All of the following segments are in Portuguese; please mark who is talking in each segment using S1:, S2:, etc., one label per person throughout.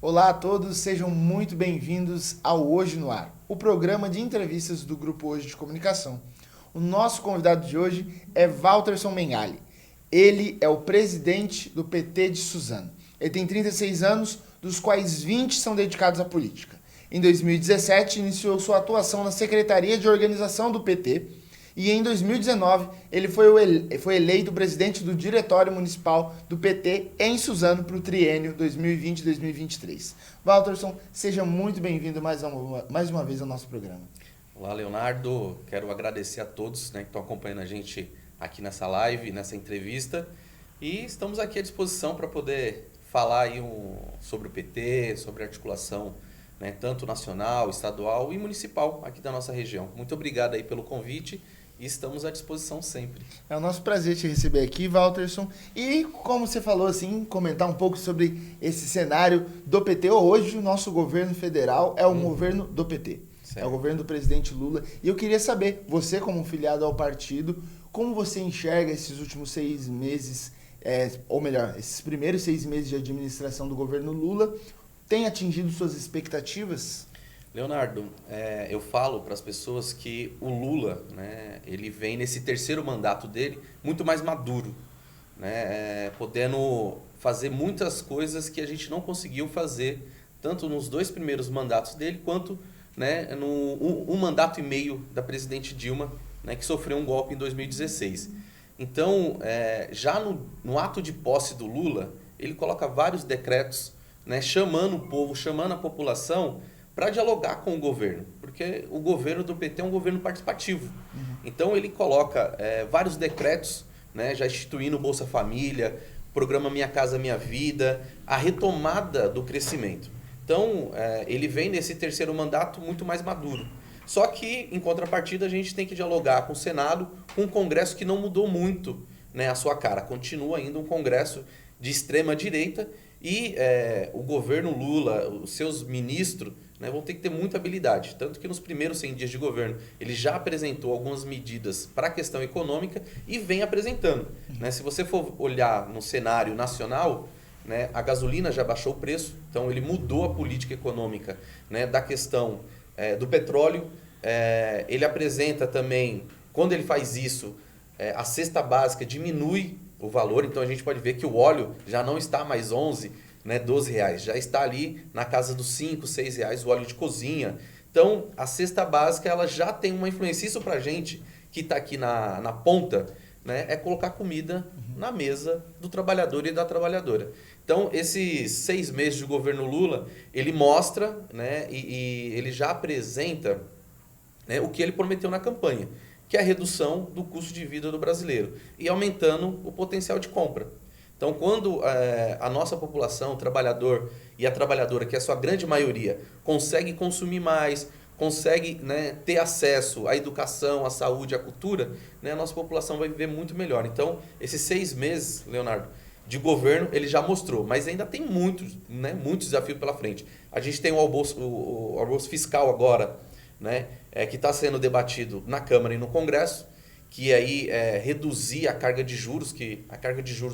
S1: Olá a todos, sejam muito bem-vindos ao Hoje no Ar, o programa de entrevistas do Grupo Hoje de Comunicação. O nosso convidado de hoje é Walterson Mengali. Ele é o presidente do PT de Suzano. Ele tem 36 anos, dos quais 20 são dedicados à política. Em 2017, iniciou sua atuação na Secretaria de Organização do PT e em 2019 ele foi eleito presidente do Diretório Municipal do PT em Suzano para o triênio 2020-2023. Walterson, seja muito bem-vindo mais uma vez ao nosso programa.
S2: Olá, Leonardo. Quero agradecer a todos, que estão acompanhando a gente aqui nessa live, nessa entrevista. E estamos aqui à disposição para poder falar aí sobre o PT, sobre a articulação, tanto nacional, estadual e municipal aqui da nossa região. Muito obrigado aí pelo convite e estamos à disposição sempre.
S1: É o nosso prazer te receber aqui, Walterson. E como você falou, assim, comentar um pouco sobre esse cenário do PT. Hoje o nosso governo federal é o governo do PT. Certo. É o governo do presidente Lula. E eu queria saber, você como filiado ao partido, como você enxerga esses últimos 6 meses, ou melhor, esses primeiros 6 meses de administração do governo Lula, tem atingido suas expectativas?
S2: Leonardo, eu falo para as pessoas que o Lula, ele vem nesse terceiro mandato dele muito mais maduro, podendo fazer muitas coisas que a gente não conseguiu fazer, tanto nos 2 primeiros mandatos dele, quanto no um mandato e meio da presidente Dilma, que sofreu um golpe em 2016. Então, já no ato de posse do Lula, ele coloca vários decretos, chamando o povo, chamando a população para dialogar com o governo, porque o governo do PT é um governo participativo. Então ele coloca vários decretos, já instituindo o Bolsa Família, programa Minha Casa Minha Vida, a retomada do crescimento. Então ele vem nesse terceiro mandato muito mais maduro. Só que, em contrapartida, a gente tem que dialogar com o Senado, com um Congresso que não mudou muito a sua cara. Continua ainda um Congresso de extrema direita e o governo Lula, os seus ministros, vão ter que ter muita habilidade. Tanto que nos primeiros 100 dias de governo ele já apresentou algumas medidas para a questão econômica e vem apresentando. Se você for olhar no cenário nacional, a gasolina já baixou o preço, então ele mudou a política econômica da questão do petróleo. Ele apresenta também, quando ele faz isso, a cesta básica diminui o valor, então a gente pode ver que o óleo já não está mais 11, 12 reais, já está ali na casa dos 5, 6 reais o óleo de cozinha. Então a cesta básica ela já tem uma influência. Isso para a gente que está aqui na ponta, é colocar comida na mesa do trabalhador e da trabalhadora. Então esses 6 meses de governo Lula, ele mostra e ele já apresenta o que ele prometeu na campanha, que é a redução do custo de vida do brasileiro e aumentando o potencial de compra. Então, quando a nossa população, o trabalhador e a trabalhadora, que é a sua grande maioria, consegue consumir mais, consegue ter acesso à educação, à saúde, à cultura, a nossa população vai viver muito melhor. Então, esses 6 meses, Leonardo, de governo, ele já mostrou, mas ainda tem muitos desafios pela frente. A gente tem o almoço fiscal agora, que está sendo debatido na Câmara e no Congresso, que aí reduzir a carga de juros,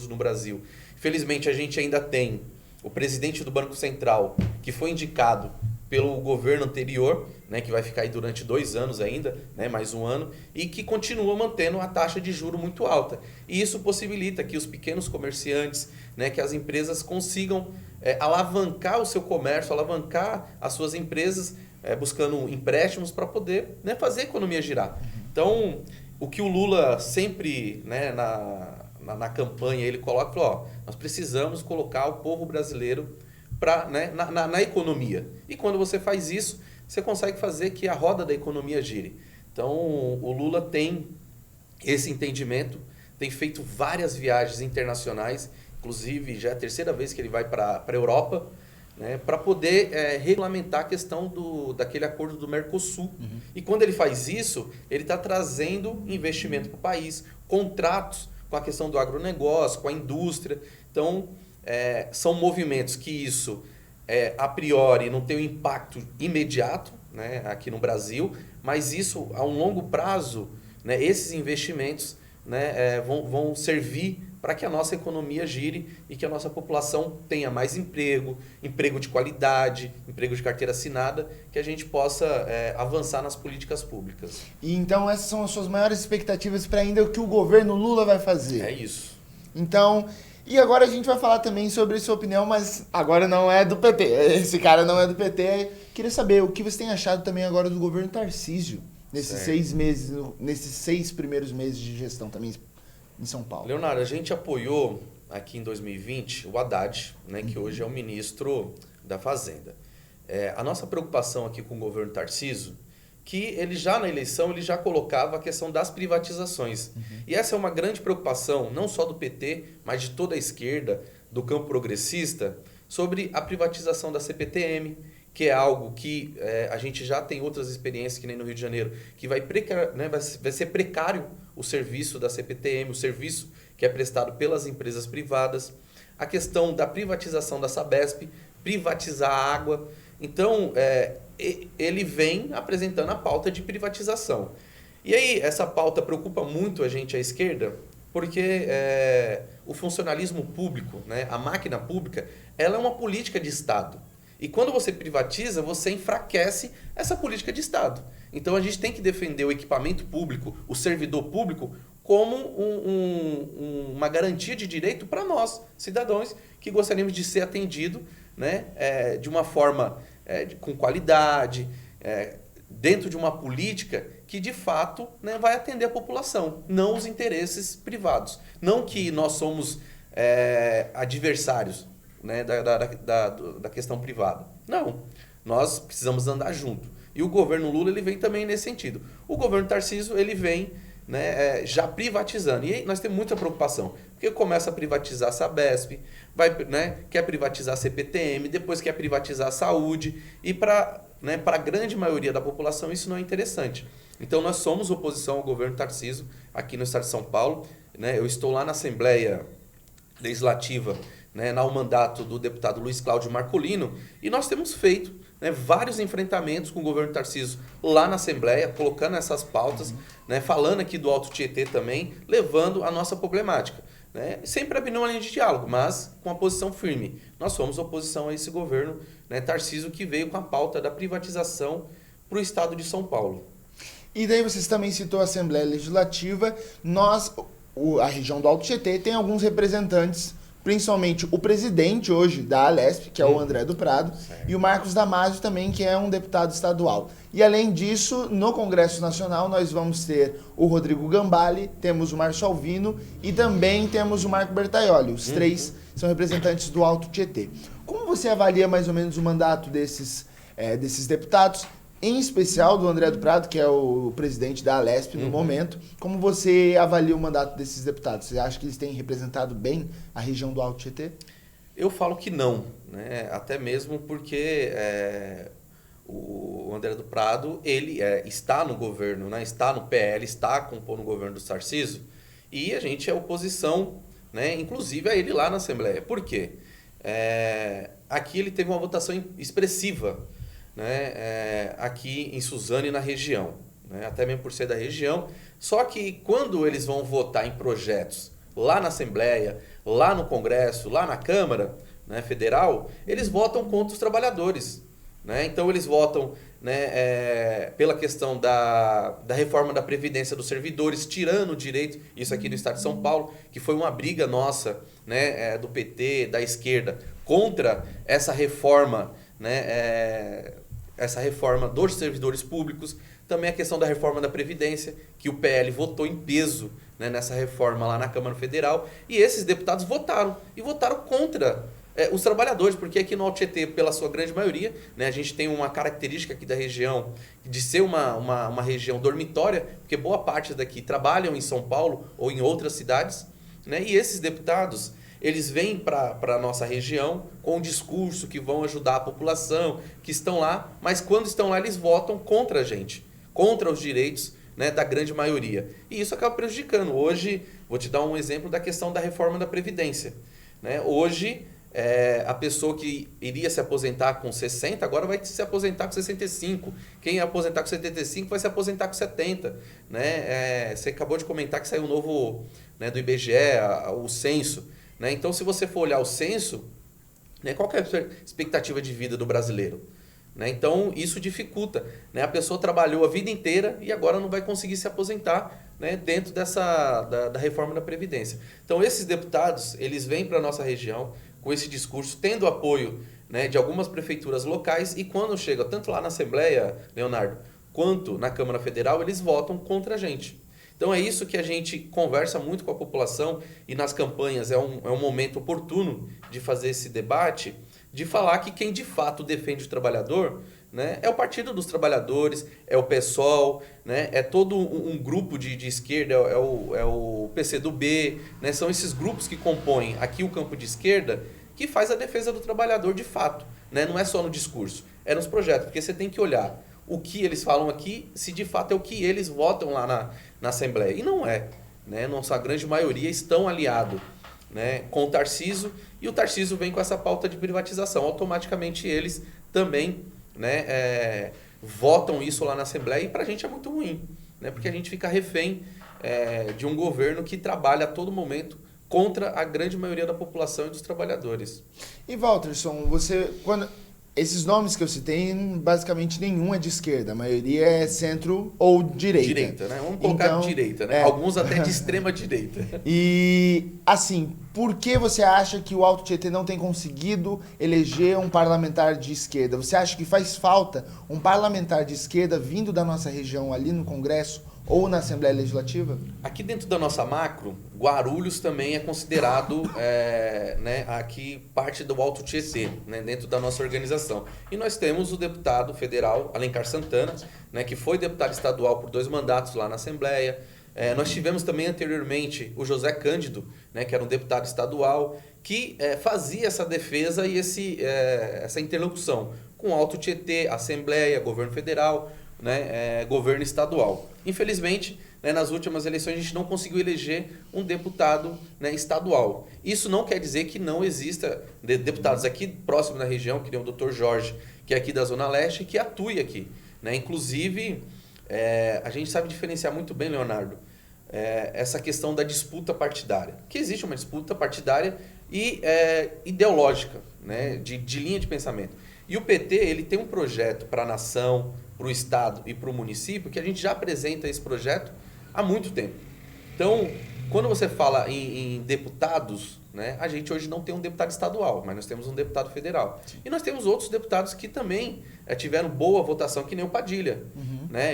S2: no Brasil. Felizmente a gente ainda tem o presidente do Banco Central, que foi indicado pelo governo anterior, que vai ficar aí durante 2 anos ainda, mais 1 ano, e que continua mantendo a taxa de juros muito alta. E isso possibilita que os pequenos comerciantes, que as empresas consigam alavancar o seu comércio, alavancar as suas empresas, buscando empréstimos para poder fazer a economia girar. Então, o que o Lula sempre, na campanha, ele coloca, falou, nós precisamos colocar o povo brasileiro na economia. E quando você faz isso, você consegue fazer que a roda da economia gire. Então, o Lula tem esse entendimento, tem feito várias viagens internacionais, inclusive já é a 3ª vez que ele vai para a Europa, para poder regulamentar a questão daquele acordo do Mercosul. E quando ele faz isso, ele está trazendo investimento para o país, contratos com a questão do agronegócio, com a indústria. Então, são movimentos que isso, a priori, não tem um impacto imediato aqui no Brasil, mas isso, a um longo prazo, esses investimentos vão servir para que a nossa economia gire e que a nossa população tenha mais emprego, emprego de qualidade, emprego de carteira assinada, que a gente possa avançar nas políticas públicas.
S1: E então essas são as suas maiores expectativas para ainda o que o governo Lula vai fazer?
S2: É isso.
S1: Então, e agora a gente vai falar também sobre sua opinião, mas agora não é do PT. Esse cara não é do PT. Queria saber o que você tem achado também agora do governo Tarcísio, nesses 6 meses, nesses 6 primeiros meses de gestão também em São Paulo.
S2: Leonardo, a gente apoiou aqui em 2020 o Haddad, né, que hoje é o ministro da Fazenda. A nossa preocupação aqui com o governo Tarcísio, que ele já na eleição ele já colocava a questão das privatizações. E essa é uma grande preocupação, não só do PT, mas de toda a esquerda, do campo progressista, sobre a privatização da CPTM, que é algo que a gente já tem outras experiências, que nem no Rio de Janeiro, que vai ser precário o serviço da CPTM, o serviço que é prestado pelas empresas privadas. A questão da privatização da Sabesp, privatizar a água. Então, ele vem apresentando a pauta de privatização. E aí, essa pauta preocupa muito a gente, a esquerda, porque o funcionalismo público, né, a máquina pública, ela é uma política de Estado. E quando você privatiza, você enfraquece essa política de Estado. Então a gente tem que defender o equipamento público, o servidor público, como uma garantia de direito para nós, cidadãos, que gostaríamos de ser atendidos, né, de uma forma com qualidade, dentro de uma política que de fato, né, vai atender a população, não os interesses privados. Não que nós somos adversários, né, da questão privada. Não, nós precisamos andar junto. E o governo Lula ele vem também nesse sentido. O governo Tarcísio ele vem, né, já privatizando. E aí nós temos muita preocupação, porque começa a privatizar a Sabesp, quer privatizar a CPTM, depois quer privatizar a saúde, e para a grande maioria da população isso não é interessante. Então nós somos oposição ao governo Tarcísio aqui no estado de São Paulo. Né, eu estou lá na Assembleia Legislativa, né, no mandato do deputado Luiz Cláudio Marcolino, e nós temos feito, né, vários enfrentamentos com o governo Tarcísio lá na Assembleia, colocando essas pautas, né, falando aqui do Alto Tietê também, levando a nossa problemática. Né, sempre abrindo uma linha de diálogo, mas com a posição firme. Nós somos oposição a esse governo, né, Tarcísio, que veio com a pauta da privatização para o estado de São Paulo.
S1: E daí vocês também citou a Assembleia Legislativa. A região do Alto Tietê tem alguns representantes, principalmente o presidente hoje da Alesp, que é o André do Prado, e o Marcos Damasio também, que é um deputado estadual. E além disso, no Congresso Nacional nós vamos ter o Rodrigo Gambale, temos o Márcio Alvino e também temos o Marco Bertaioli. Os três são representantes do Alto Tietê. Como você avalia mais ou menos o mandato desses deputados, em especial do André do Prado, que é o presidente da Alesp no momento? Como você avalia o mandato desses deputados? Você acha que eles têm representado bem a região do Alto Tietê?
S2: Eu falo que não, né? Até mesmo porque o André do Prado ele está no governo, né? Está no PL, está compondo o governo do Tarcísio, e a gente é oposição, né? Inclusive a ele lá na Assembleia. Por quê? Aqui ele teve uma votação expressiva, né, aqui em Suzano e na região, né, até mesmo por ser da região. Só que quando eles vão votar em projetos lá na Assembleia, lá no Congresso, lá na Câmara, né, Federal, eles votam contra os trabalhadores. Né? Então eles votam, né, pela questão da reforma da Previdência dos servidores, tirando o direito, isso aqui no estado de São Paulo, que foi uma briga nossa, né, do PT, da esquerda, contra essa reforma, né, essa reforma dos servidores públicos. Também a questão da reforma da Previdência, que o PL votou em peso, né, nessa reforma lá na Câmara Federal, e esses deputados votaram contra os trabalhadores, porque aqui no Alto Tietê, pela sua grande maioria, né, a gente tem uma característica aqui da região de ser uma região dormitória, porque boa parte daqui trabalham em São Paulo ou em outras cidades, né, e esses deputados eles vêm para a nossa região com um discurso que vão ajudar a população, que estão lá, mas quando estão lá eles votam contra a gente, contra os direitos, né, da grande maioria. E isso acaba prejudicando. Hoje, vou te dar um exemplo da questão da reforma da Previdência. Né? Hoje, a pessoa que iria se aposentar com 60, agora vai se aposentar com 65. Quem ia aposentar com 75 vai se aposentar com 70. Né? Você acabou de comentar que saiu o novo, né, do IBGE, o censo. Né? Então, se você for olhar o censo, né, qual que é a expectativa de vida do brasileiro? Né? Então, isso dificulta. Né? A pessoa trabalhou a vida inteira e agora não vai conseguir se aposentar, né, dentro da reforma da Previdência. Então, esses deputados, eles vêm para a nossa região com esse discurso, tendo apoio, né, de algumas prefeituras locais, e quando chega tanto lá na Assembleia, Leonardo, quanto na Câmara Federal, eles votam contra a gente. Então é isso que a gente conversa muito com a população, e nas campanhas é um momento oportuno de fazer esse debate, de falar que quem de fato defende o trabalhador, né, é o Partido dos Trabalhadores, é o PSOL, né, é todo um grupo de esquerda, é o PCdoB, né, são esses grupos que compõem aqui o campo de esquerda, que faz a defesa do trabalhador de fato. Né, não é só no discurso, é nos projetos, porque você tem que olhar o que eles falam aqui, se de fato é o que eles votam lá na Assembleia. E não é. Né, nossa grande maioria estão aliados, né, com o Tarcísio, e o Tarcísio vem com essa pauta de privatização. Automaticamente eles também, né, votam isso lá na Assembleia, e para a gente é muito ruim, né, porque a gente fica refém de um governo que trabalha a todo momento contra a grande maioria da população e dos trabalhadores.
S1: E Walterson, esses nomes que eu citei, basicamente nenhum é de esquerda, a maioria é centro ou direita.
S2: Direita, né? Vamos colocar direita, né? Alguns até de extrema direita.
S1: E, assim, por que você acha que o Alto Tietê não tem conseguido eleger um parlamentar de esquerda? Você acha que faz falta um parlamentar de esquerda vindo da nossa região ali no Congresso ou na Assembleia Legislativa?
S2: Aqui dentro da nossa macro, Guarulhos também é considerado né, aqui parte do Alto Tietê, né, dentro da nossa organização. E nós temos o deputado federal Alencar Santana, né, que foi deputado estadual por 2 mandatos lá na Assembleia. Nós tivemos também anteriormente o José Cândido, né, que era um deputado estadual, que fazia essa defesa e essa interlocução com o Alto Tietê, Assembleia, governo federal, né, governo estadual. Infelizmente, né, nas últimas eleições a gente não conseguiu eleger um deputado, né, estadual. Isso não quer dizer que não exista deputados aqui próximo da região, que nem o Dr. Jorge, que é aqui da Zona Leste, que atue aqui. Né? Inclusive, a gente sabe diferenciar muito bem, Leonardo, essa questão da disputa partidária. Que existe uma disputa partidária e ideológica, né, de linha de pensamento. E o PT ele tem um projeto para a nação, para o estado e para o município, que a gente já apresenta esse projeto há muito tempo. Então, quando você fala em deputados, né, a gente hoje não tem um deputado estadual, mas nós temos um deputado federal. Sim. E nós temos outros deputados que também tiveram boa votação, que nem o Padilha. Uhum. Né?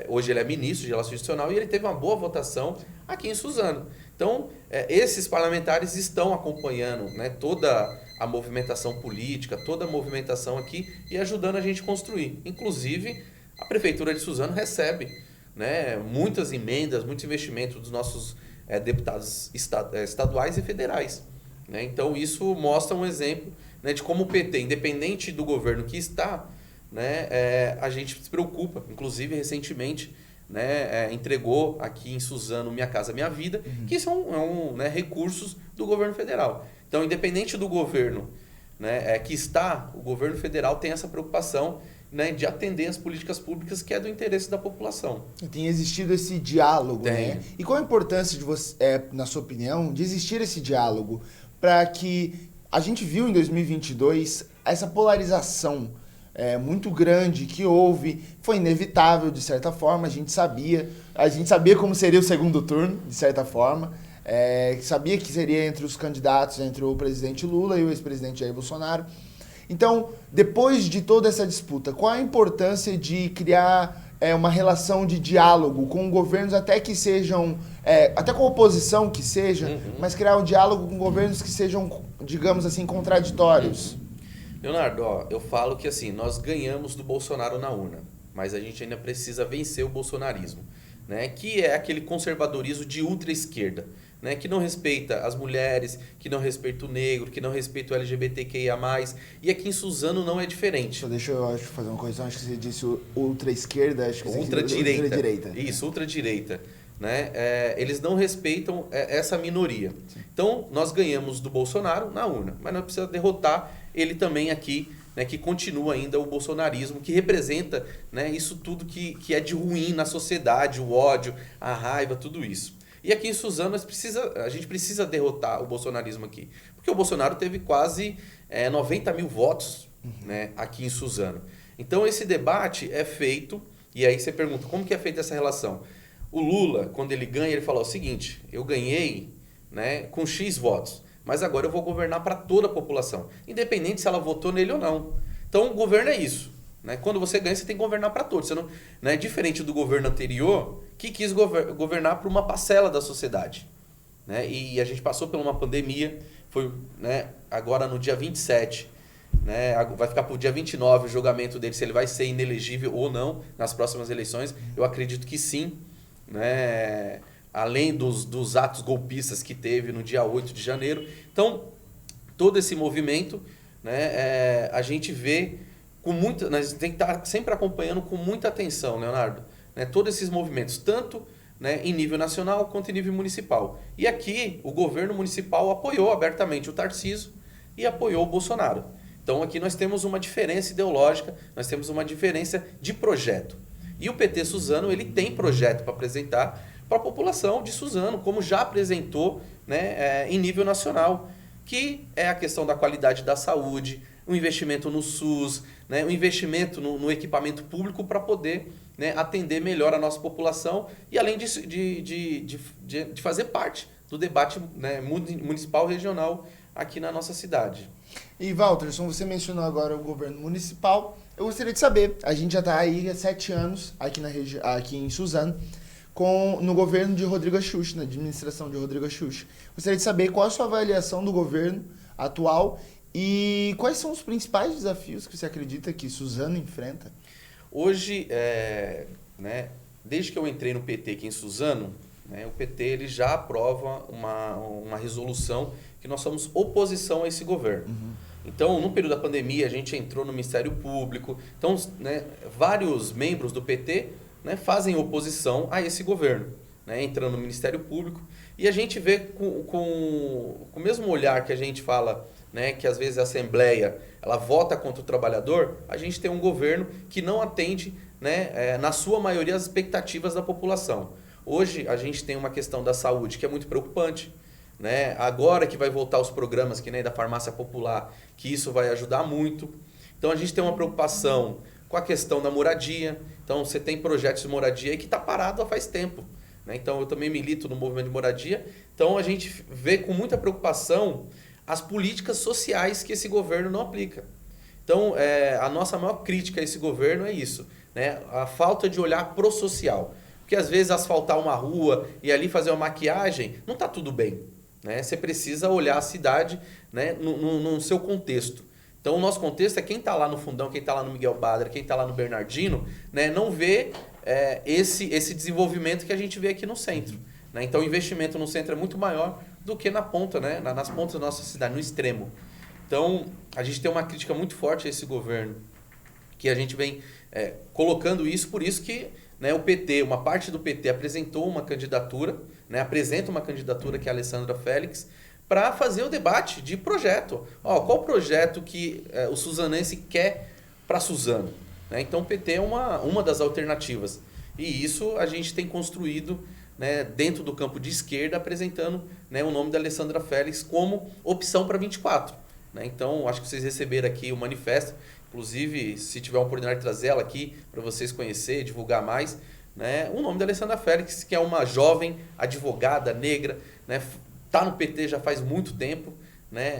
S2: Hoje ele é ministro de Relações Institucionais e ele teve uma boa votação aqui em Suzano. Então, esses parlamentares estão acompanhando, né, toda a movimentação política, toda a movimentação aqui e ajudando a gente a construir. Inclusive, a Prefeitura de Suzano recebe, né, muitas emendas, muitos investimentos dos nossos deputados estaduais e federais. Né? Então, isso mostra um exemplo, né, de como o PT, independente do governo que está, né, a gente se preocupa. Inclusive, recentemente, né, entregou aqui em Suzano Minha Casa Minha Vida, que são né, recursos do governo federal. Então, independente do governo, né, que está, o governo federal tem essa preocupação, né, de atender as políticas públicas que é do interesse da população.
S1: Tem existido esse diálogo, né? E qual a importância de você, na sua opinião, de existir esse diálogo para que a gente viu em 2022 essa polarização muito grande que houve, foi inevitável de certa forma, a gente sabia como seria o segundo turno, de certa forma, sabia que seria entre os candidatos, entre o presidente Lula e o ex-presidente Jair Bolsonaro. Então, depois de toda essa disputa, qual a importância de criar uma relação de diálogo com governos até que sejam, até com a oposição que seja, mas criar um diálogo com governos que sejam, digamos assim, contraditórios?
S2: Leonardo, eu falo que assim, nós ganhamos do Bolsonaro na urna, mas a gente ainda precisa vencer o bolsonarismo, né? Que é aquele conservadorismo de ultra-esquerda, né? Que não respeita as mulheres, que não respeita o negro, que não respeita o LGBTQIA+. E aqui em Suzano não é diferente.
S1: Deixa eu fazer uma correção, acho que você disse ultra-esquerda, acho que
S2: ultra-direita.
S1: Ultra-direita.
S2: Isso, ultra-direita. né, eles não respeitam essa minoria. Então, nós ganhamos do Bolsonaro na urna, mas nós precisamos derrotar ele também aqui, né, que continua ainda o bolsonarismo, que representa, né, isso tudo que é de ruim na sociedade, o ódio, a raiva, tudo isso. E aqui em Suzano a gente precisa derrotar o bolsonarismo aqui, porque o Bolsonaro teve quase 90 mil votos, né, aqui em Suzano. Então, esse debate é feito, e aí você pergunta, como que é feita essa relação? O Lula, quando ele ganha, ele fala o seguinte, eu ganhei, né, com X votos, mas agora eu vou governar para toda a população, independente se ela votou nele ou não. Então, o governo é isso. Né? Quando você ganha, você tem que governar para todos. Você não, né? Diferente do governo anterior, que quis governar para uma parcela da sociedade. Né? E a gente passou por uma pandemia, foi, né, agora no dia 27, né, vai ficar para o dia 29 o julgamento dele, se ele vai ser inelegível ou não nas próximas eleições. Eu acredito que sim. Né? Além dos atos golpistas que teve no dia 8 de janeiro. Então, todo esse movimento, né, a gente vê com muita... Nós tem que estar sempre acompanhando com muita atenção, Leonardo, né, todos esses movimentos, tanto, né, em nível nacional quanto em nível municipal. E aqui, o governo municipal apoiou abertamente o Tarcísio e apoiou o Bolsonaro. Então, aqui nós temos uma diferença ideológica, nós temos uma diferença de projeto. E o PT Suzano, ele tem projeto para apresentar para a população de Suzano, como já apresentou, né, em nível nacional, que é a questão da qualidade da saúde, o investimento no SUS, né, o investimento no equipamento público para poder, né, atender melhor a nossa população e além de fazer parte do debate, né, municipal e regional aqui na nossa cidade.
S1: E Walterson, você mencionou agora o governo municipal. Eu gostaria de saber, a gente já está aí há 7 anos aqui em Suzano, no governo de Rodrigo Axuxa, na administração de Rodrigo Axuxa. Gostaria de saber qual a sua avaliação do governo atual e quais são os principais desafios que você acredita que Suzano enfrenta?
S2: Hoje, né, desde que eu entrei no PT aqui em Suzano, né, o PT ele já aprova uma resolução que nós somos oposição a esse governo. Uhum. Então, no período da pandemia, a gente entrou no Ministério Público. Então, né, vários membros do PT, né, fazem oposição a esse governo, né, entrando no Ministério Público. E a gente vê com o mesmo olhar que a gente fala, né, que às vezes a Assembleia ela vota contra o trabalhador, a gente tem um governo que não atende, né, na sua maioria, as expectativas da população. Hoje, a gente tem uma questão da saúde que é muito preocupante. Né? Agora que vai voltar os programas que nem da farmácia popular, que isso vai ajudar muito. Então a gente tem uma preocupação com a questão da moradia. Então você tem projetos de moradia aí que está parado há faz tempo. Né? Então eu também milito no movimento de moradia. Então a gente vê com muita preocupação as políticas sociais que esse governo não aplica. Então a nossa maior crítica a esse governo é isso, né? A falta de olhar pro social. Porque às vezes asfaltar uma rua e ali fazer uma maquiagem, não está tudo bem. Né? Você precisa olhar a cidade, né, no seu contexto. Então, o nosso contexto é quem está lá no Fundão, quem está lá no Miguel Badra, quem está lá no Bernardino, né, não vê esse desenvolvimento que a gente vê aqui no centro. Né? Então, o investimento no centro é muito maior do que na ponta, né, nas pontas da nossa cidade, no extremo. Então, a gente tem uma crítica muito forte a esse governo, que a gente vem colocando isso, por isso que, né, o PT, uma parte do PT apresentou uma candidatura, né, apresenta uma candidatura que é a Alessandra Félix, para fazer o debate de projeto. Qual projeto que o suzanense quer para Suzano? Né? Então o PT é uma das alternativas. E isso a gente tem construído, né, dentro do campo de esquerda, apresentando, né, o nome da Alessandra Félix como opção para 24. Né? Então acho que vocês receberam aqui o manifesto. Inclusive, se tiver uma oportunidade de trazer ela aqui para vocês conhecerem, divulgar mais, né, o nome da Alessandra Félix, que é uma jovem advogada negra, né, tá no PT já faz muito tempo, né,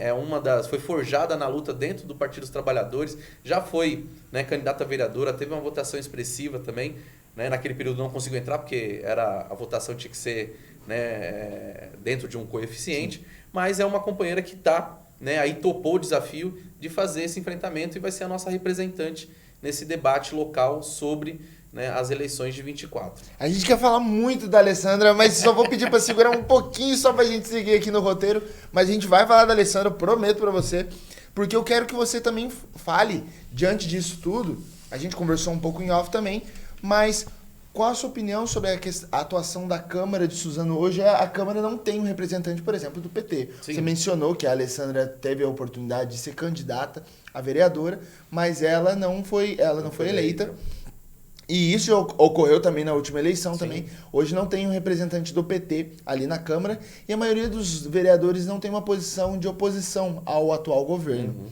S2: foi forjada na luta dentro do Partido dos Trabalhadores, já foi, né, candidata a vereadora, teve uma votação expressiva também, né, naquele período não conseguiu entrar porque a votação tinha que ser, né, dentro de um coeficiente, mas é uma companheira que está, né, aí topou o desafio de fazer esse enfrentamento e vai ser a nossa representante nesse debate local sobre, né, as eleições de 24.
S1: A gente quer falar muito da Alessandra, mas só vou pedir para segurar um pouquinho só para a gente seguir aqui no roteiro, mas a gente vai falar da Alessandra, eu prometo para você, porque eu quero que você também fale, diante disso tudo, a gente conversou um pouco em off também, mas Qual a sua opinião sobre a atuação da Câmara de Suzano hoje? A Câmara não tem um representante, por exemplo, do PT.
S2: Sim.
S1: Você mencionou que a Alessandra teve a oportunidade de ser candidata a vereadora, mas ela não foi eleita. E isso ocorreu também na última eleição. Sim. Também. Hoje não tem um representante do PT ali na Câmara e a maioria dos vereadores não tem uma posição de oposição ao atual governo.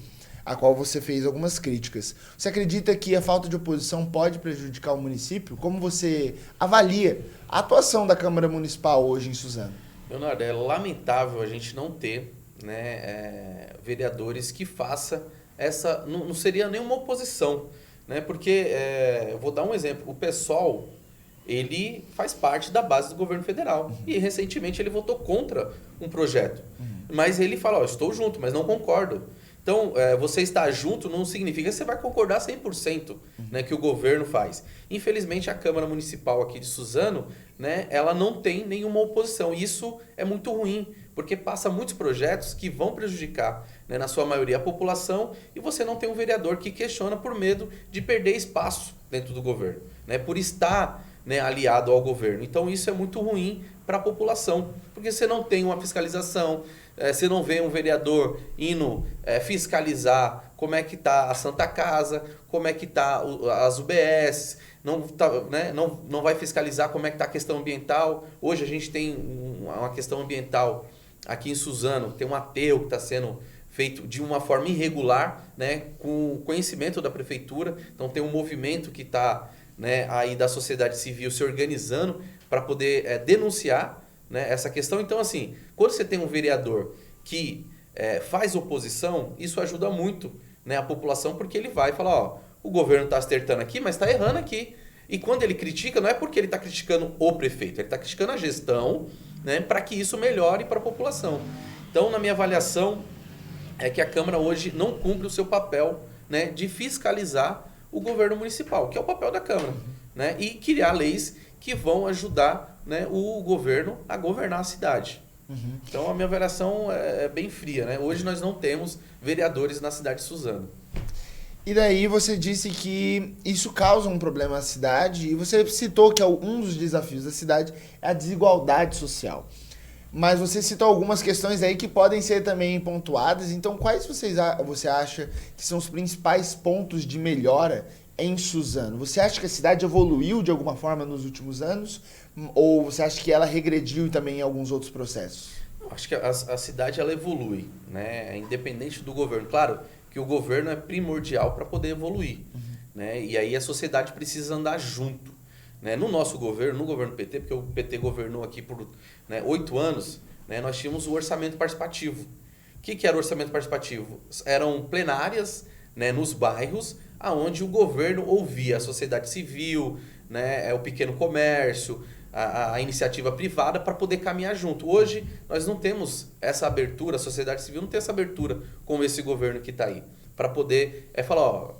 S1: A qual você fez algumas críticas. Você acredita que a falta de oposição pode prejudicar o município? Como você avalia a atuação da Câmara Municipal hoje em Suzano?
S2: Leonardo, é lamentável a gente não ter, né, vereadores que façam essa... Não seria nenhuma oposição, né? Porque, eu vou dar um exemplo, o PSOL, ele faz parte da base do governo federal. E recentemente ele votou contra um projeto. Mas ele fala, estou junto, mas não concordo. Então, você estar junto não significa que você vai concordar 100%, né, que o governo faz. Infelizmente, a Câmara Municipal aqui de Suzano, né, ela não tem nenhuma oposição. E isso é muito ruim, porque passa muitos projetos que vão prejudicar, né, na sua maioria, a população, e você não tem um vereador que questiona por medo de perder espaço dentro do governo, né, por estar, né, aliado ao governo. Então, isso é muito ruim para a população, porque você não tem uma fiscalização, você não vê um vereador indo fiscalizar como é que está a Santa Casa, como é que está as UBS, não vai fiscalizar como é que está a questão ambiental. Hoje a gente tem uma questão ambiental aqui em Suzano, tem um aterro que está sendo feito de uma forma irregular, né, com conhecimento da prefeitura. Então tem um movimento que está, né, aí da sociedade civil se organizando para poder denunciar, né, essa questão. Então, assim, quando você tem um vereador que faz oposição, isso ajuda muito, né, a população, porque ele vai falar, o governo está acertando aqui, mas está errando aqui. E quando ele critica, não é porque ele está criticando o prefeito, ele está criticando a gestão, né, para que isso melhore para a população. Então, na minha avaliação, é que a Câmara hoje não cumpre o seu papel, né, de fiscalizar o governo municipal, que é o papel da Câmara, né, e criar leis que vão ajudar, né, o governo a governar a cidade. Então a minha avaliação é bem fria, né? Hoje nós não temos vereadores na cidade de Suzano.
S1: E daí você disse que isso causa um problema na cidade, e você citou que um dos desafios da cidade é a desigualdade social. Mas você citou algumas questões aí que podem ser também pontuadas. Então, quais você acha que são os principais pontos de melhora em Suzano? Você acha que a cidade evoluiu de alguma forma nos últimos anos? Ou você acha que ela regrediu também em alguns outros processos?
S2: Eu acho que a cidade ela evolui, né? Independente do governo. Claro que o governo é primordial para poder evoluir, né? E aí a sociedade precisa andar junto, né? No nosso governo, no governo PT, porque o PT governou aqui por 8 anos, né? Nós tínhamos o orçamento participativo. O que era o orçamento participativo? Eram plenárias, né, nos bairros, onde o governo ouvia a sociedade civil, né, o pequeno comércio, a iniciativa privada para poder caminhar junto. Hoje nós não temos essa abertura, a sociedade civil não tem essa abertura com esse governo que está aí, para poder falar,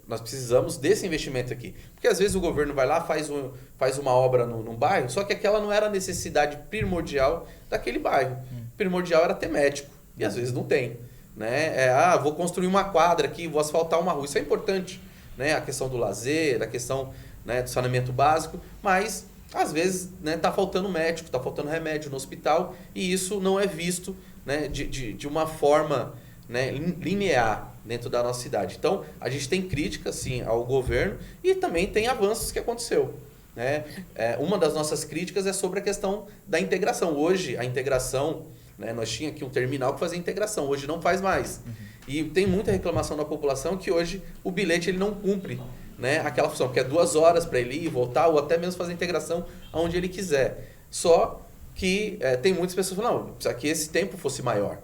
S2: nós precisamos desse investimento aqui. Porque às vezes o governo vai lá, faz uma obra num bairro, só que aquela não era a necessidade primordial daquele bairro. Primordial era ter médico, e às vezes não tem. Né? Vou construir uma quadra aqui, vou asfaltar uma rua. Isso é importante, né? A questão do lazer, a questão, né, do saneamento básico, mas às vezes, né, tá faltando médico, tá faltando remédio no hospital, e isso não é visto, né, de uma forma, né, linear dentro da nossa cidade. Então, a gente tem críticas, sim, ao governo, e também tem avanços que aconteceu. Né? Uma das nossas críticas é sobre a questão da integração. Hoje, a integração, né, nós tínhamos aqui um terminal que fazia integração, hoje não faz mais. E tem muita reclamação da população que hoje o bilhete ele não cumpre, né, aquela função, que é 2 horas para ele ir e voltar, ou até mesmo fazer integração aonde ele quiser. Só que tem muitas pessoas que falam, não, precisa que esse tempo fosse maior.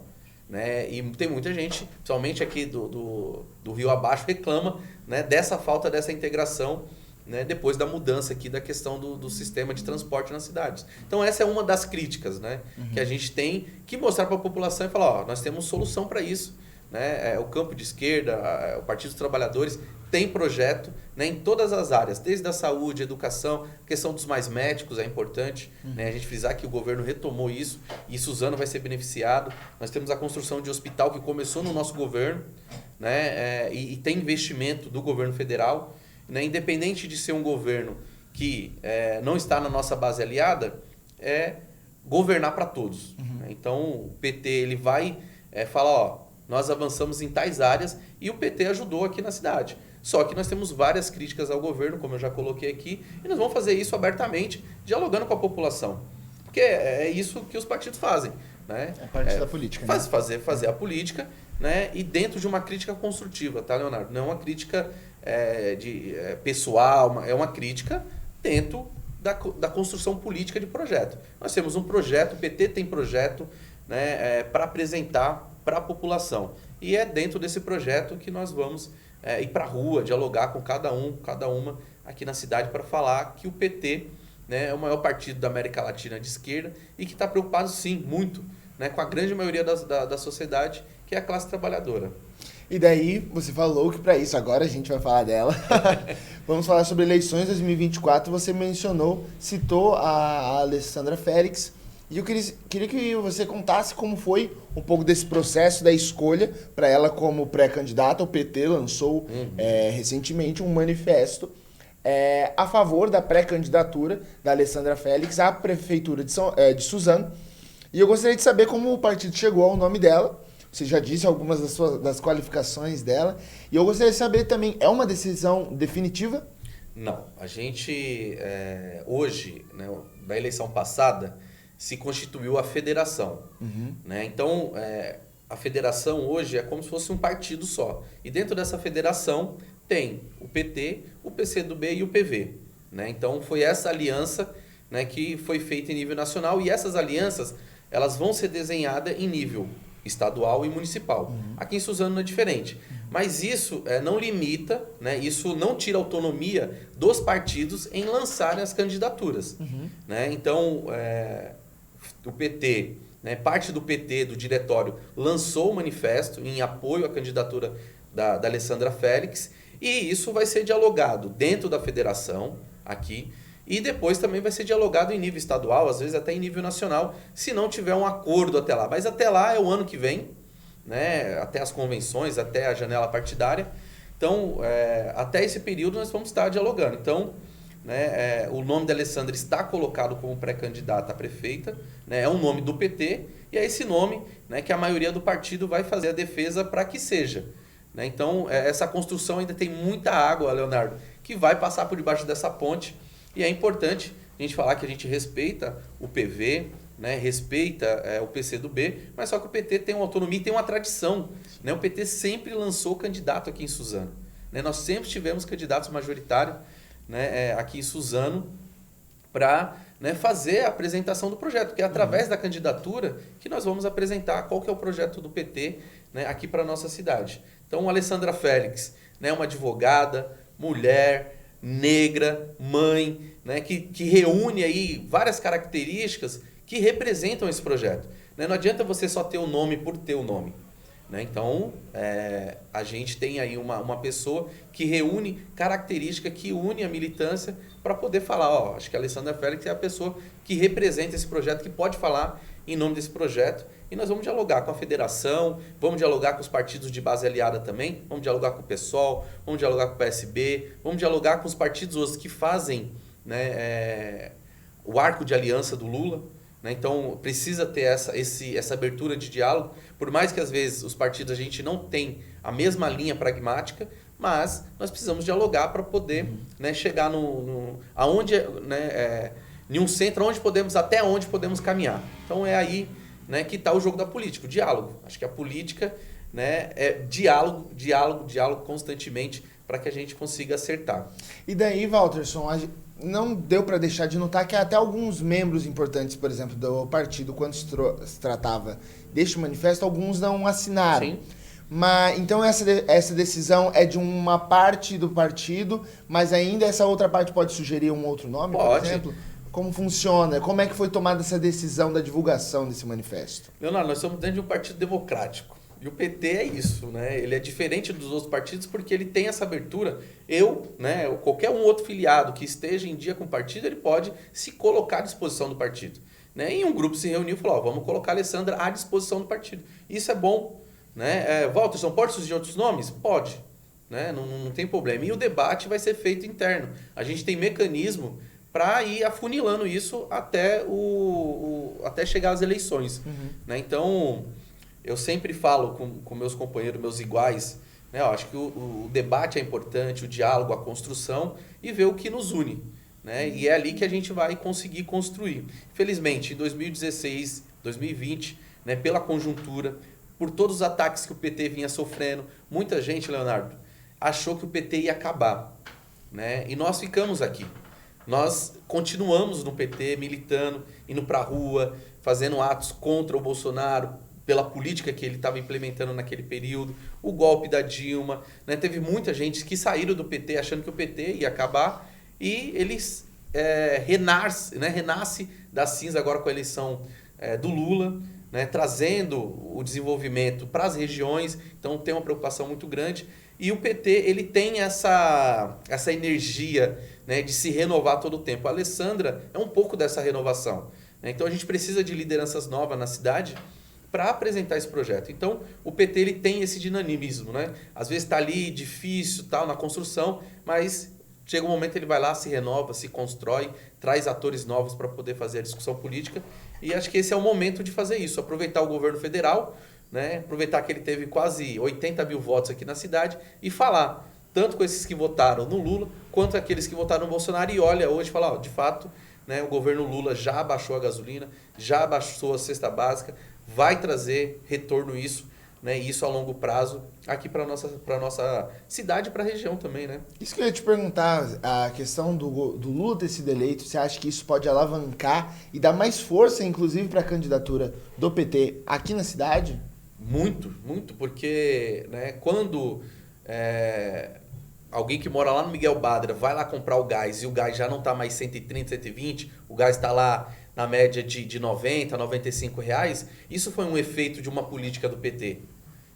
S2: Né? E tem muita gente, principalmente aqui do Rio Abaixo, reclama, né, dessa falta dessa integração, né, depois da mudança aqui da questão do sistema de transporte nas cidades. Então essa é uma das críticas, né, que a gente tem que mostrar para a população e falar, nós temos solução para isso. Né? O campo de esquerda, o Partido dos Trabalhadores tem projeto, né, em todas as áreas, desde a saúde, educação, a questão dos mais médicos é importante, né, a gente frisar que o governo retomou isso e Suzano vai ser beneficiado. Nós temos a construção de hospital que começou no nosso governo, né, e tem investimento do governo federal, né, independente de ser um governo que não está na nossa base aliada é governar para todos. Né? Então, o PT ele vai falar, ó, nós avançamos em tais áreas e o PT ajudou aqui na cidade. Só que nós temos várias críticas ao governo, como eu já coloquei aqui, e nós vamos fazer isso abertamente, dialogando com a população. Porque é isso que os partidos fazem. Né?
S1: É parte da política. Né?
S2: Fazer a política, né? E dentro de uma crítica construtiva, tá, Leonardo? Não é uma crítica pessoal, é uma crítica dentro da construção política de projeto. Nós temos um projeto, o PT tem projeto, né, para apresentar para a população. E é dentro desse projeto que nós vamos ir para a rua, dialogar com cada uma aqui na cidade para falar que o PT, né, é o maior partido da América Latina de esquerda e que está preocupado, sim, muito, né, com a grande maioria da sociedade, que é a classe trabalhadora.
S1: E daí, você falou que para isso, agora a gente vai falar dela. Vamos falar sobre eleições 2024. Você citou a Alessandra Félix. E eu queria que você contasse como foi um pouco desse processo da escolha para ela como pré-candidata. O PT lançou recentemente um manifesto a favor da pré-candidatura da Alessandra Félix à prefeitura de Suzano. E eu gostaria de saber como o partido chegou ao nome dela. Você já disse algumas das qualificações dela. E eu gostaria de saber também, é uma decisão definitiva?
S2: Não. A gente, hoje, né, da eleição passada, se constituiu a federação. Né? Então, a federação hoje é como se fosse um partido só. E dentro dessa federação tem o PT, o PCdoB e o PV. Né? Então, foi essa aliança, né, que foi feita em nível nacional. E essas alianças elas vão ser desenhadas em nível estadual e municipal. Aqui em Suzano não é diferente. Mas isso não limita, né, isso não tira autonomia dos partidos em lançarem as candidaturas. Né? Então, o PT, né, parte do PT, do diretório, lançou o manifesto em apoio à candidatura da Alessandra Félix, e isso vai ser dialogado dentro da federação, aqui, e depois também vai ser dialogado em nível estadual, às vezes até em nível nacional, se não tiver um acordo até lá. Mas até lá é o ano que vem, né, até as convenções, até a janela partidária. Então, até esse período nós vamos estar dialogando. Então, né, o nome da Alessandra está colocado como pré-candidata a prefeita, né, é um nome do PT, e é esse nome, né, que a maioria do partido vai fazer a defesa para que seja. Né? Então, essa construção ainda tem muita água, Leonardo, que vai passar por debaixo dessa ponte, e é importante a gente falar que a gente respeita o PV, né, respeita o PCdoB, mas só que o PT tem uma autonomia e tem uma tradição. Né? O PT sempre lançou candidato aqui em Suzano. Né? Nós sempre tivemos candidatos majoritários, né, aqui em Suzano para, né, fazer a apresentação do projeto, porque é através da candidatura que nós vamos apresentar qual que é o projeto do PT, né, aqui para a nossa cidade. Então, a Alessandra Félix, né, uma advogada, mulher, negra, mãe, né, que reúne aí várias características que representam esse projeto. Né? Não adianta você só ter o nome por ter o nome. Né? Então, a gente tem aí uma pessoa que reúne características, que une a militância para poder falar, ó, acho que a Alessandra Félix é a pessoa que representa esse projeto, que pode falar em nome desse projeto. E nós vamos dialogar com a federação, vamos dialogar com os partidos de base aliada também, vamos dialogar com o PSOL, vamos dialogar com o PSB, vamos dialogar com os partidos hoje que fazem, né, o arco de aliança do Lula. Né? Então, precisa ter essa abertura de diálogo, por mais que às vezes os partidos a gente não tem a mesma linha pragmática, mas nós precisamos dialogar para poder, né, chegar aonde, né, em um centro até onde podemos caminhar. Então, é aí, né, que está o jogo da política, o diálogo. Acho que a política, né, é diálogo constantemente para que a gente consiga acertar.
S1: E daí, Walterson, não deu para deixar de notar que até alguns membros importantes, por exemplo, do partido, quando se tratava deste manifesto, alguns não assinaram.
S2: Sim.
S1: Mas, então essa decisão é de uma parte do partido, mas ainda essa outra parte pode sugerir um outro nome, por exemplo? Como funciona? Como é que foi tomada essa decisão da divulgação desse manifesto?
S2: Leonardo, nós estamos dentro de um partido democrático. E o PT é isso, né? Ele é diferente dos outros partidos porque ele tem essa abertura. Né, qualquer um outro filiado que esteja em dia com o partido, ele pode se colocar à disposição do partido. Né? E um grupo se reuniu e falou, vamos colocar a Alessandra à disposição do partido. Isso é bom. Né? Walterson, pode surgir outros nomes? Pode. né? Não tem problema. E o debate vai ser feito interno. A gente tem mecanismo para ir afunilando isso até, até chegar às eleições. Né? Então, eu sempre falo com meus companheiros, meus iguais, né? Eu acho que o debate é importante, o diálogo, a construção e ver o que nos une. Né? E é ali que a gente vai conseguir construir. Infelizmente, em 2016, 2020, né, pela conjuntura, por todos os ataques que o PT vinha sofrendo, muita gente, Leonardo, achou que o PT ia acabar. Né? E nós ficamos aqui. Nós continuamos no PT, militando, indo para a rua, fazendo atos contra o Bolsonaro, pela política que ele estava implementando naquele período, o golpe da Dilma. Né? Teve muita gente que saíram do PT achando que o PT ia acabar e eles renasce da cinza agora com a eleição do Lula, né? Trazendo o desenvolvimento para as regiões, então tem uma preocupação muito grande. E o PT ele tem essa energia, né, de se renovar todo o tempo. A Alessandra é um pouco dessa renovação. Né? Então a gente precisa de lideranças novas na cidade para apresentar esse projeto. Então o PT ele tem esse dinamismo. Né? Às vezes está ali difícil, tal, na construção, mas chega um momento ele vai lá, se renova, se constrói, traz atores novos para poder fazer a discussão política. E acho que esse é o momento de fazer isso, aproveitar o governo federal, né? Aproveitar que ele teve quase 80 mil votos aqui na cidade e falar, tanto com esses que votaram no Lula, quanto aqueles que votaram no Bolsonaro. E olha, hoje falar, de fato, né, o governo Lula já abaixou a gasolina, já abaixou a cesta básica, vai trazer retorno isso, né, isso a longo prazo aqui para a nossa cidade e para a região também. Né?
S1: Isso que eu ia te perguntar, a questão do Lula ter sido eleito, você acha que isso pode alavancar e dar mais força, inclusive, para a candidatura do PT aqui na cidade?
S2: Muito, muito, porque, né, quando alguém que mora lá no Miguel Badra vai lá comprar o gás e o gás já não está mais 130, 120, o gás está lá na média de 90, 95 reais, isso foi um efeito de uma política do PT.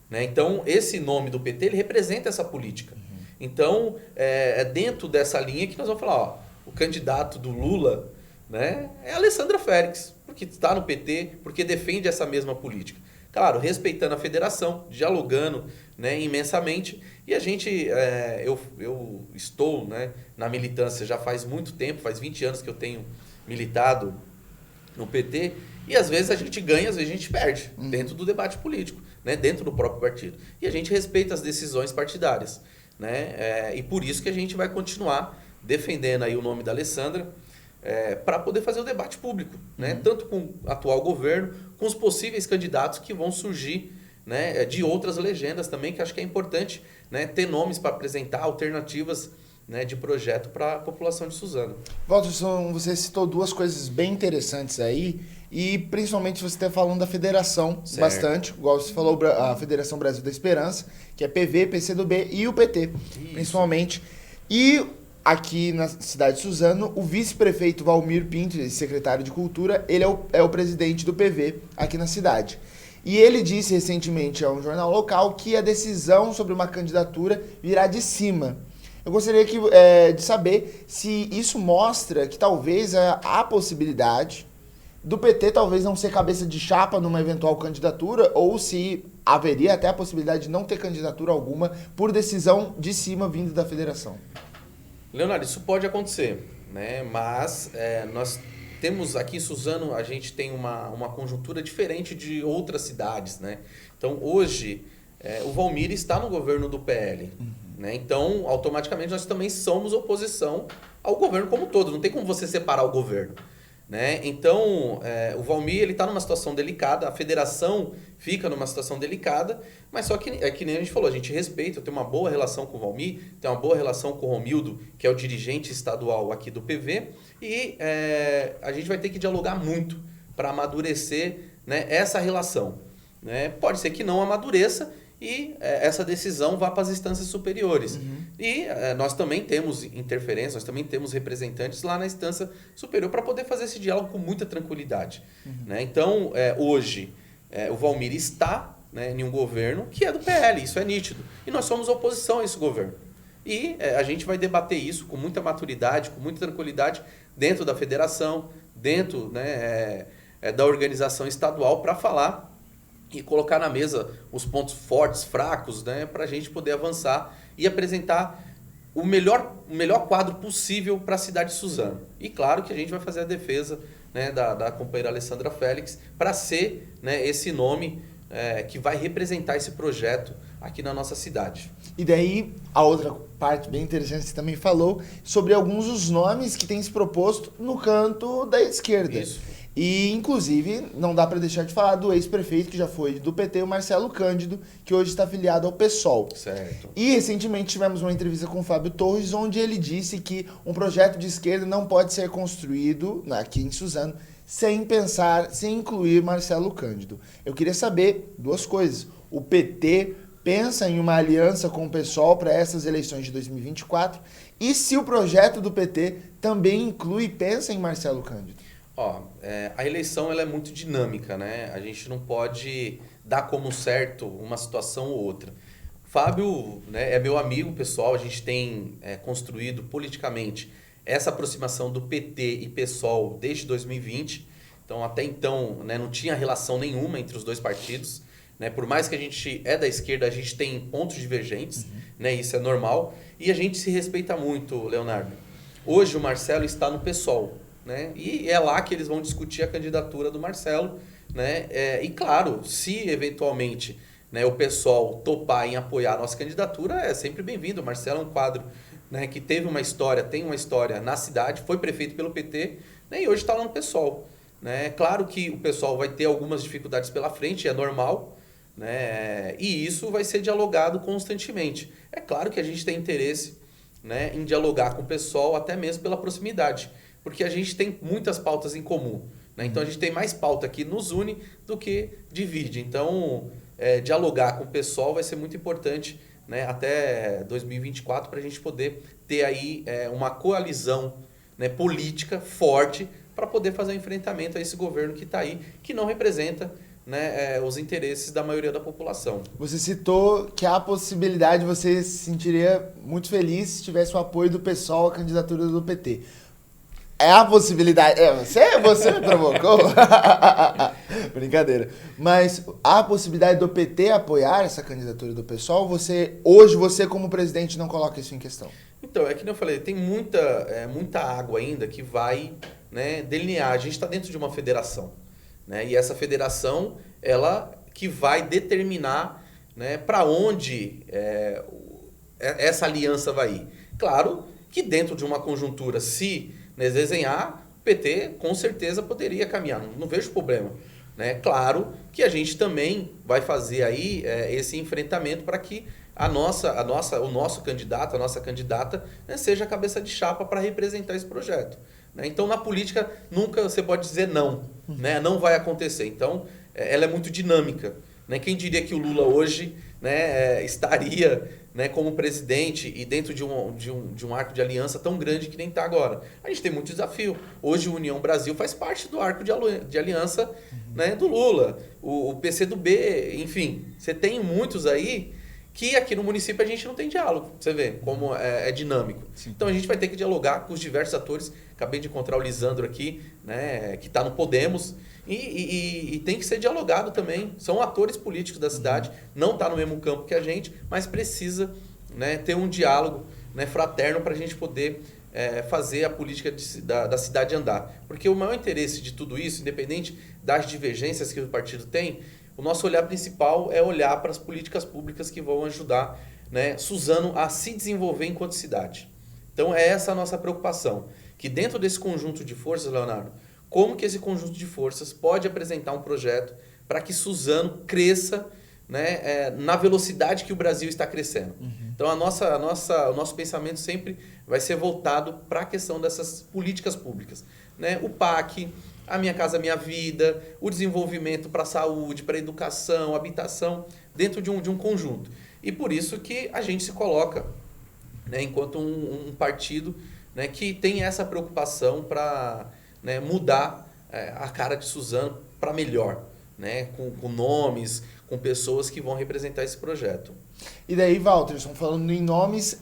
S2: Né? Então, esse nome do PT, ele representa essa política. Então, é dentro dessa linha que nós vamos falar, ó, o candidato do Lula, né, é a Alessandra Félix, porque está no PT, porque defende essa mesma política. Claro, respeitando a federação, dialogando, né, imensamente. E a gente, eu estou, né, na militância já faz muito tempo, faz 20 anos que eu tenho militado no PT, e às vezes a gente ganha, às vezes a gente perde, dentro do debate político, né, dentro do próprio partido. E a gente respeita as decisões partidárias. Né, e por isso que a gente vai continuar defendendo aí o nome da Alessandra, para poder fazer o debate público, né? Tanto com o atual governo, com os possíveis candidatos que vão surgir, né, de outras legendas também, que acho que é importante, né, ter nomes para apresentar alternativas, né, de projeto para a população de Suzano.
S1: Walterson, você citou duas coisas bem interessantes aí, e principalmente você está falando da federação, certo, bastante, igual você falou, a Federação Brasil da Esperança, que é PV, PCdoB e o PT, isso, principalmente. E aqui na cidade de Suzano, o vice-prefeito Valmir Pinto, secretário de Cultura, ele é o presidente do PV aqui na cidade. E ele disse recentemente a um jornal local que a decisão sobre uma candidatura virá de cima. Eu gostaria de saber se isso mostra que talvez há possibilidade do PT talvez não ser cabeça de chapa numa eventual candidatura, ou se haveria até a possibilidade de não ter candidatura alguma por decisão de cima vindo da federação.
S2: Leonardo, isso pode acontecer, né? Mas nós temos aqui em Suzano, a gente tem uma conjuntura diferente de outras cidades, né? Então hoje o Valmir está no governo do PL, né? Então automaticamente nós também somos oposição ao governo como um todo, não tem como você separar o governo. Né? Então, o Valmir ele está numa situação delicada, a federação fica numa situação delicada, mas só que é que nem a gente falou, a gente respeita, eu tenho uma boa relação com o Valmir, tenho uma boa relação com o Romildo, que é o dirigente estadual aqui do PV, e a gente vai ter que dialogar muito para amadurecer, né, essa relação. Né? Pode ser que não amadureça e essa decisão vá para as instâncias superiores. E nós também temos interferência, nós também temos representantes lá na instância superior para poder fazer esse diálogo com muita tranquilidade. Né? Então, hoje, o Valmir está, né, em um governo que é do PL, isso é nítido. E nós somos oposição a esse governo. E a gente vai debater isso com muita maturidade, com muita tranquilidade, dentro da federação, dentro, né, da organização estadual, para falar e colocar na mesa os pontos fortes, fracos, né, para a gente poder avançar e apresentar o melhor quadro possível para a cidade de Suzano. E claro que a gente vai fazer a defesa, né, da companheira Alessandra Félix para ser, né, esse nome que vai representar esse projeto aqui na nossa cidade.
S1: E daí, a outra parte bem interessante que você também falou sobre alguns dos nomes que têm se proposto no canto da esquerda.
S2: Isso.
S1: E, inclusive, não dá para deixar de falar do ex-prefeito, que já foi do PT, o Marcelo Cândido, que hoje está afiliado ao PSOL.
S2: Certo.
S1: E, recentemente, tivemos uma entrevista com o Fábio Torres, onde ele disse que um projeto de esquerda não pode ser construído, aqui em Suzano, sem incluir Marcelo Cândido. Eu queria saber duas coisas. O PT pensa em uma aliança com o PSOL para essas eleições de 2024? E se o projeto do PT também inclui e pensa em Marcelo Cândido?
S2: A eleição ela é muito dinâmica, né? A gente não pode dar como certo uma situação ou outra. Fábio, né, é meu amigo pessoal, a gente tem construído politicamente essa aproximação do PT e PSOL desde 2020. Então, até então, né, não tinha relação nenhuma entre os dois partidos. Né? Por mais que a gente é da esquerda, a gente tem pontos divergentes, né? Isso é normal. E a gente se respeita muito, Leonardo. Hoje o Marcelo está no PSOL. Né? E é lá que eles vão discutir a candidatura do Marcelo, né? E claro, se eventualmente, né, o PSOL topar em apoiar a nossa candidatura, é sempre bem-vindo. O Marcelo é um quadro, né, que tem uma história na cidade, foi prefeito pelo PT, né, e hoje está lá no PSOL. Né? Claro que o PSOL vai ter algumas dificuldades pela frente, é normal, né? E isso vai ser dialogado constantemente. É claro que a gente tem interesse, né, em dialogar com o PSOL, até mesmo pela proximidade. Porque a gente tem muitas pautas em comum. Né? Então, a gente tem mais pauta que nos une do que divide. Então, dialogar com o pessoal vai ser muito importante, né, até 2024 para a gente poder ter aí uma coalizão, né, política forte para poder fazer um enfrentamento a esse governo que está aí, que não representa, né, os interesses da maioria da população.
S1: Você citou que há a possibilidade, você se sentiria muito feliz se tivesse o apoio do PSOL à candidatura do PT. É a possibilidade. Você me provocou? Brincadeira. Mas há a possibilidade do PT apoiar essa candidatura do PSOL? Hoje você, como presidente, não coloca isso em questão?
S2: Então, é que nem eu falei, tem muita água ainda que vai, né, delinear. A gente está dentro de uma federação. Né, e essa federação, ela que vai determinar, né, para onde essa aliança vai ir. Claro que dentro de uma conjuntura, se desenhar, o PT com certeza poderia caminhar, não vejo problema. Né? Claro que a gente também vai fazer aí esse enfrentamento para que o nosso candidato, a nossa candidata, né, seja a cabeça de chapa para representar esse projeto. Né? Então, na política, nunca você pode dizer não, né? Não vai acontecer. Então, ela é muito dinâmica. Né? Quem diria que o Lula hoje, né, estaria, né, como presidente e dentro de um arco de aliança tão grande que nem está agora? A gente tem muito desafio. Hoje, o União Brasil faz parte do arco de aliança, né, do Lula. O PCdoB, enfim, você tem muitos aí que aqui no município a gente não tem diálogo. Você vê como é dinâmico. Sim. Então, a gente vai ter que dialogar com os diversos atores. Acabei de encontrar o Lisandro aqui, né, que está no Podemos. E tem que ser dialogado também. São atores políticos da cidade, não está no mesmo campo que a gente, mas precisa, né, ter um diálogo, né, fraterno para a gente poder fazer a política da cidade andar. Porque o maior interesse de tudo isso, independente das divergências que o partido tem, o nosso olhar principal é olhar para as políticas públicas que vão ajudar, né, Suzano a se desenvolver enquanto cidade. Então é essa a nossa preocupação, que dentro desse conjunto de forças, Leonardo, como que esse conjunto de forças pode apresentar um projeto para que Suzano cresça, né, na velocidade que o Brasil está crescendo. Então, o nosso pensamento sempre vai ser voltado para a questão dessas políticas públicas. Né? O PAC, a Minha Casa Minha Vida, o desenvolvimento para a saúde, para a educação, habitação, dentro de um conjunto. E por isso que a gente se coloca, né, enquanto um partido, né, que tem essa preocupação para, né, mudar a cara de Suzano para melhor, né, com nomes, com pessoas que vão representar esse projeto.
S1: E daí, Walterson, falando em nomes,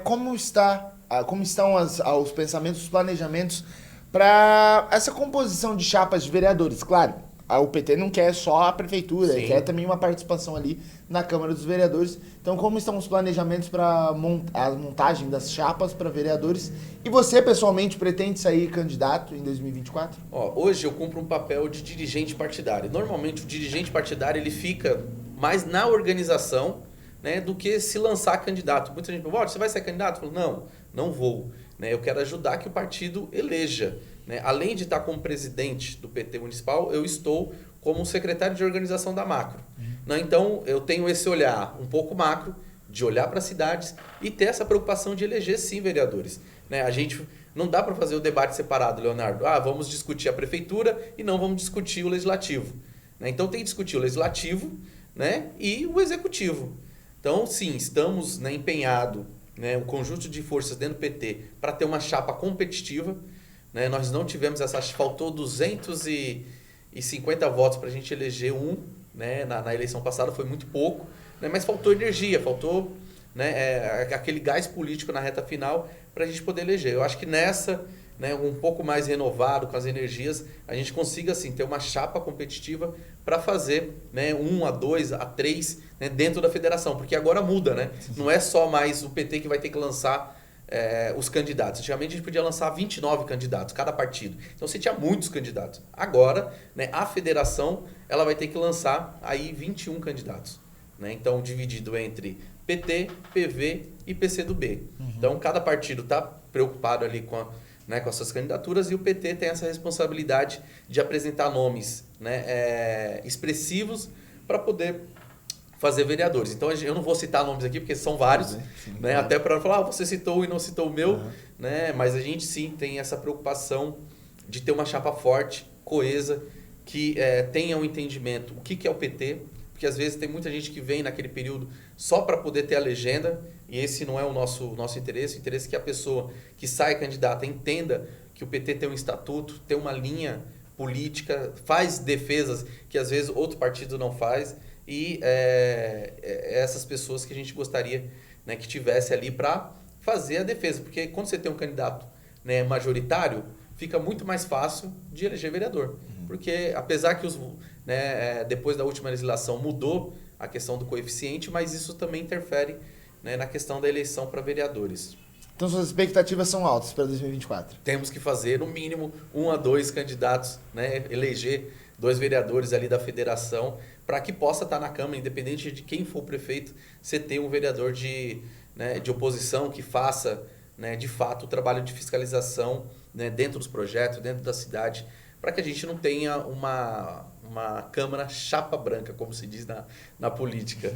S1: como estão os pensamentos, os planejamentos para essa composição de chapas de vereadores? Claro, o PT não quer só a prefeitura,
S2: Sim.
S1: quer também uma participação ali na Câmara dos Vereadores. Então, como estão os planejamentos para a montagem das chapas para vereadores? E você, pessoalmente, pretende sair candidato em 2024?
S2: Hoje eu cumpro um papel de dirigente partidário. Normalmente o dirigente partidário ele fica mais na organização, né, do que se lançar candidato. Muita gente fala, você vai ser candidato? Eu falo, não vou. Né, eu quero ajudar que o partido eleja. Né? Além de estar como presidente do PT municipal, eu estou como secretário de organização da Macro. Né? Então, eu tenho esse olhar um pouco macro, de olhar para as cidades e ter essa preocupação de eleger, sim, vereadores. Né? A gente não dá para fazer o debate separado, Leonardo. Vamos discutir a prefeitura e não vamos discutir o legislativo. Né? Então, tem que discutir o legislativo, né, e o executivo. Então, sim, estamos, né, empenhados, né, um conjunto de forças dentro do PT para ter uma chapa competitiva. Né? Nós não tivemos essa... Faltou 250 votos para a gente eleger um. Né? Na eleição passada foi muito pouco. Né? Mas faltou energia, faltou, né, aquele gás político na reta final para a gente poder eleger. Eu acho que nessa, né, um pouco mais renovado, com as energias, a gente consiga assim, ter uma chapa competitiva para fazer, né, 1, a 2, a 3, né, dentro da federação. Porque agora muda, né? Não é só mais o PT que vai ter que lançar os candidatos. Antigamente a gente podia lançar 29 candidatos, cada partido. Então você tinha muitos candidatos. Agora, né, a federação ela vai ter que lançar aí 21 candidatos. Né? Então, dividido entre PT, PV e PCdoB. Então, cada partido está preocupado ali com as suas candidaturas e o PT tem essa responsabilidade de apresentar nomes, né, expressivos para poder fazer vereadores. Então, eu não vou citar nomes aqui, porque são vários, sim, né? Até para não falar, você citou e não citou o meu, né? Mas a gente sim tem essa preocupação de ter uma chapa forte, coesa, que tenha um entendimento o que é o PT, porque às vezes tem muita gente que vem naquele período só para poder ter a legenda, e esse não é o nosso interesse. O interesse é que a pessoa que sai candidata entenda que o PT tem um estatuto, tem uma linha política, faz defesas que às vezes outro partido não faz, e essas pessoas que a gente gostaria, né, que tivesse ali para fazer a defesa. Porque quando você tem um candidato, né, majoritário, fica muito mais fácil de eleger vereador. Porque apesar que depois da última legislação mudou a questão do coeficiente, mas isso também interfere, né, na questão da eleição para vereadores.
S1: Então suas expectativas são altas para 2024?
S2: Temos que fazer no mínimo 1 a 2 candidatos, né, eleger 2 vereadores ali da federação, para que possa estar na Câmara, independente de quem for o prefeito, você ter um vereador de oposição que faça, né, de fato o trabalho de fiscalização, né, dentro dos projetos, dentro da cidade, para que a gente não tenha uma Câmara chapa branca, como se diz na política.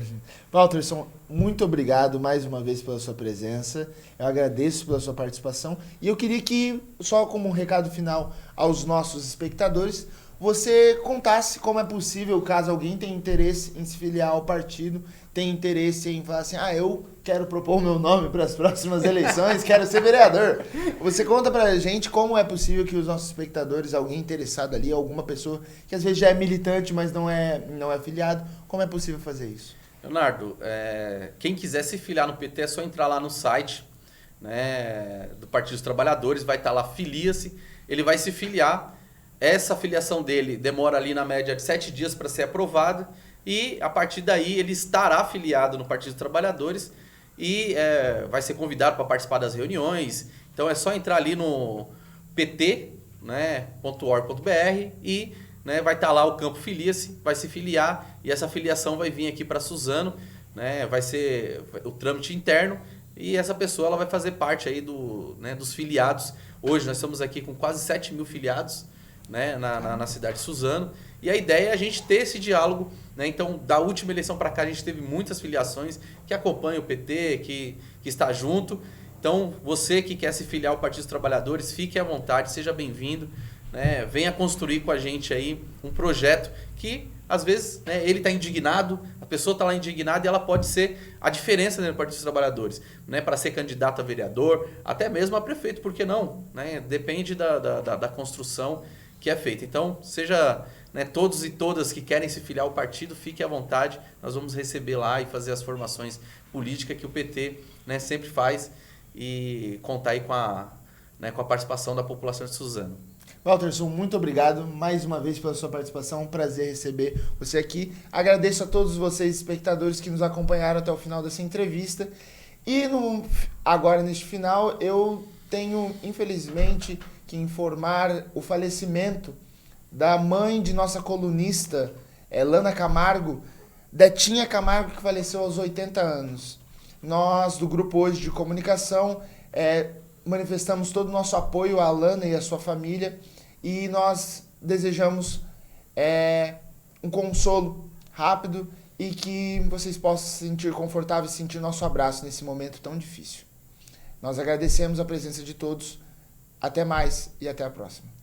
S1: Walterson, muito obrigado mais uma vez pela sua presença, eu agradeço pela sua participação e eu queria que, só como um recado final aos nossos espectadores, você contasse como é possível, caso alguém tenha interesse em se filiar ao partido, tenha interesse em falar assim, eu quero propor o meu nome para as próximas eleições, quero ser vereador. Você conta pra gente como é possível que os nossos espectadores, alguém interessado ali, alguma pessoa que às vezes já é militante, mas não é afiliado, como é possível fazer isso?
S2: Leonardo, quem quiser se filiar no PT é só entrar lá no site, né, do Partido dos Trabalhadores, vai estar lá, filia-se, ele vai se filiar. Essa filiação dele demora ali na média de 7 dias para ser aprovada e a partir daí ele estará afiliado no Partido dos Trabalhadores e vai ser convidado para participar das reuniões. Então é só entrar ali no pt.org.br e, né, vai estar lá o campo filia-se, vai se filiar e essa filiação vai vir aqui para Suzano, né, vai ser o trâmite interno e essa pessoa ela vai fazer parte aí dos filiados. Hoje nós estamos aqui com quase 7 mil filiados, né, na cidade de Suzano, e a ideia é a gente ter esse diálogo, né? Então, da última eleição para cá, a gente teve muitas filiações que acompanham o PT, que está junto. Então, você que quer se filiar ao Partido dos Trabalhadores, fique à vontade, seja bem-vindo, né? Venha construir com a gente aí um projeto que, às vezes, né, ele está indignado, a pessoa está lá indignada e ela pode ser a diferença dentro do Partido dos Trabalhadores, né, para ser candidato a vereador, até mesmo a prefeito, por que não? Né? Depende da construção que é feita. Então, seja, né, todos e todas que querem se filiar ao partido, fiquem à vontade, nós vamos receber lá e fazer as formações políticas que o PT, né, sempre faz e contar aí com a participação da população de Suzano.
S1: Walterson, muito obrigado mais uma vez pela sua participação. Um prazer receber você aqui. Agradeço a todos vocês, espectadores, que nos acompanharam até o final dessa entrevista. E agora, neste final, eu tenho, infelizmente, que informar o falecimento da mãe de nossa colunista, Lana Camargo, Detinha Camargo, que faleceu aos 80 anos. Nós, do Grupo Hoje de Comunicação, manifestamos todo o nosso apoio à Lana e à sua família e nós desejamos um consolo rápido e que vocês possam se sentir confortáveis e sentir nosso abraço nesse momento tão difícil. Nós agradecemos a presença de todos. Até mais e até a próxima.